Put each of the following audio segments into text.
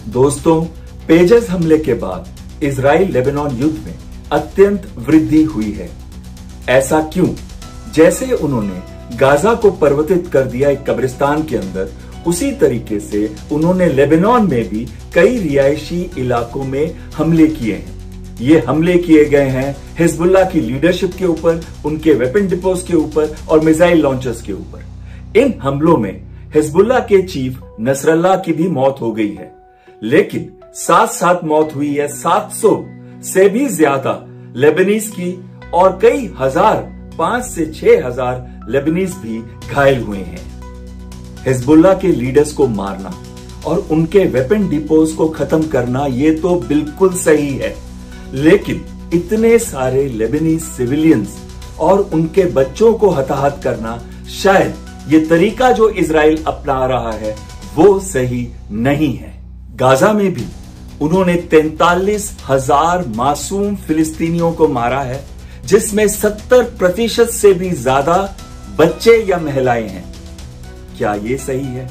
दोस्तों, पेजस हमले के बाद इजराइल लेबनान युद्ध में अत्यंत वृद्धि हुई है। ऐसा क्यों? जैसे उन्होंने गाजा को परिवर्तित कर दिया एक कब्रिस्तान के अंदर, उसी तरीके से उन्होंने लेबनान में भी कई रिहायशी इलाकों में हमले किए हैं। ये हमले किए गए हैं हिजबुल्लाह की लीडरशिप के ऊपर, उनके वेपन डिपोज के ऊपर और मिसाइल लॉन्चर्स के ऊपर। इन हमलों में हिजबुल्लाह के चीफ नसरल्लाह की भी मौत हो गई है, लेकिन साथ साथ मौत हुई है 700 से भी ज्यादा लेबनीज की और कई हजार 5 से 6 हजार लेबनीज भी घायल हुए हैं। हिजबुल्लाह के लीडर्स को मारना और उनके वेपन डिपोज को खत्म करना ये तो बिल्कुल सही है, लेकिन इतने सारे लेबनीज सिविलियंस और उनके बच्चों को हताहत करना, शायद ये तरीका जो इजराइल अपना रहा है वो सही नहीं है। गाजा में भी उन्होंने 43,000 मासूम फिलिस्तीनियों को मारा है, जिसमें 70% से भी ज्यादा बच्चे या महिलाएं हैं। क्या ये सही है?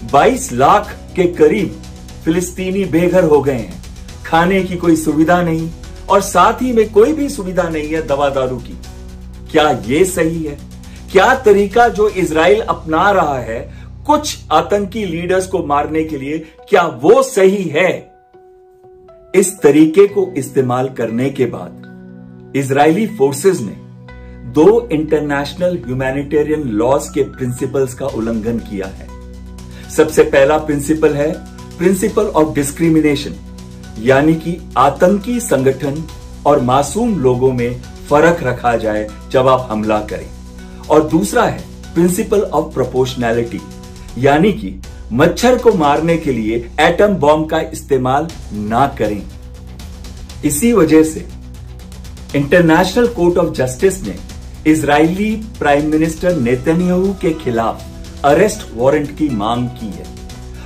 22 लाख के करीब फिलिस्तीनी बेघर हो गए हैं, खाने की कोई सुविधा नहीं और साथ ही में कोई भी सुविधा नहीं है दवा दारू की। क्या ये सही है? क्या तरीका जो इजराइल अपना रहा है कुछ आतंकी लीडर्स को मारने के लिए, क्या वो सही है? इस तरीके को इस्तेमाल करने के बाद इजरायली फोर्सेस ने 2 इंटरनेशनल ह्यूमैनिटेरियन लॉज के प्रिंसिपल्स का उल्लंघन किया है। सबसे पहला प्रिंसिपल है प्रिंसिपल ऑफ डिस्क्रिमिनेशन, यानी कि आतंकी संगठन और मासूम लोगों में फर्क रखा जाए जब आप हमला करें। और दूसरा है प्रिंसिपल ऑफ प्रोपोर्शनैलिटी, यानी कि मच्छर को मारने के लिए एटम बॉम्ब का इस्तेमाल ना करें। इसी वजह से इंटरनेशनल कोर्ट ऑफ जस्टिस ने इजरायली प्राइम मिनिस्टर नेतन्याहू के खिलाफ अरेस्ट वारंट की मांग की है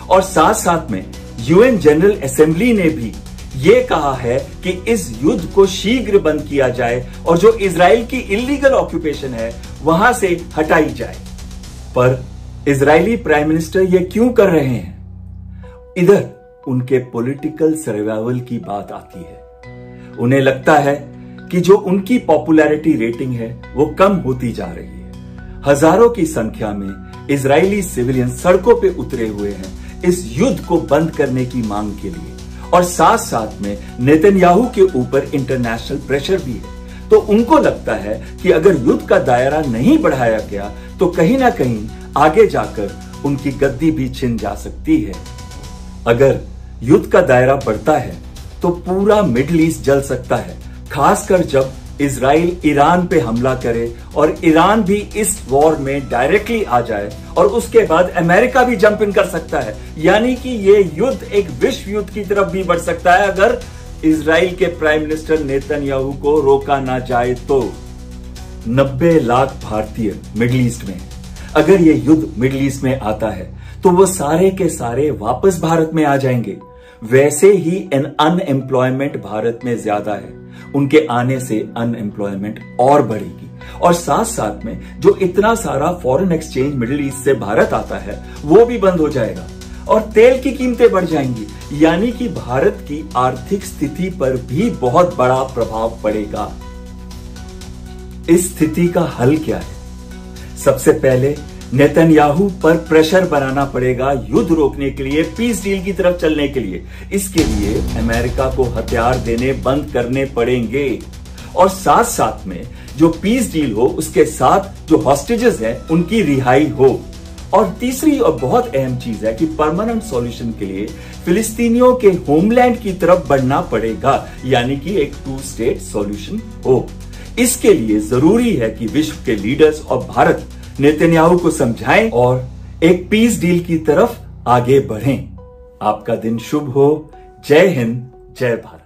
और साथ साथ में यूएन जनरल असेंबली ने भी यह कहा है कि इस युद्ध को शीघ्र बंद किया जाए और जो इजराइल की इलीगल ऑक्यूपेशन है वहां से हटाई जाए। पर इजरायली प्राइम मिनिस्टर ये क्यों कर रहे हैं? इधर उनके पॉलिटिकल सर्वाइवल की बात आती है। उन्हें लगता है कि जो उनकी पॉपुलैरिटी रेटिंग है वो कम होती जा रही है। हजारों की संख्या में इजरायली सिविलियन सड़कों पे उतरे हुए हैं इस युद्ध को बंद करने की मांग के लिए, और साथ साथ में नेतन्याहू के ऊपर इंटरनेशनल प्रेशर भी है। तो उनको लगता है कि अगर युद्ध का दायरा नहीं बढ़ाया गया तो कहीं ना कहीं आगे जाकर उनकी गद्दी भी छिन जा सकती है। अगर युद्ध का दायरा बढ़ता है तो पूरा मिडिल ईस्ट जल सकता है, खासकर जब इजराइल ईरान पे हमला करे और ईरान भी इस वॉर में डायरेक्टली आ जाए और उसके बाद अमेरिका भी जंप इन कर सकता है। यानी कि ये युद्ध एक विश्व युद्ध की तरफ भी बढ़ सकता है अगर इजराइल के प्राइम मिनिस्टर नेतन्याहू को रोका ना जाए तो। 90 लाख भारतीय मिडिल ईस्ट में, अगर ये युद्ध मिडिल ईस्ट में आता है तो वो सारे के सारे वापस भारत में आ जाएंगे। वैसे ही अनएम्प्लॉयमेंट भारत में ज्यादा है, उनके आने से अनएम्प्लॉयमेंट और बढ़ेगी और साथ साथ में जो इतना सारा फॉरेन एक्सचेंज मिडिल ईस्ट से भारत आता है वो भी बंद हो जाएगा और तेल की कीमतें बढ़ जाएंगी। यानी कि भारत की आर्थिक स्थिति पर भी बहुत बड़ा प्रभाव पड़ेगा। इस स्थिति का हल क्या है? सबसे पहले नेतन्याहू पर प्रेशर बनाना पड़ेगा युद्ध रोकने के लिए, पीस डील की तरफ चलने के लिए। इसके लिए अमेरिका को हथियार देने बंद करने पड़ेंगे और साथ साथ में जो पीस डील हो उसके साथ जो हॉस्टेजेस हैं उनकी रिहाई हो। और तीसरी और बहुत अहम चीज है कि परमानेंट सॉल्यूशन के लिए फिलिस्तीनियों के होमलैंड की तरफ बढ़ना पड़ेगा, यानी कि एक 2 स्टेट सॉल्यूशन हो। इसके लिए जरूरी है कि विश्व के लीडर्स और भारत नेतन्याहू को समझाएं और एक पीस डील की तरफ आगे बढ़ें। आपका दिन शुभ हो। जय हिंद, जय भारत।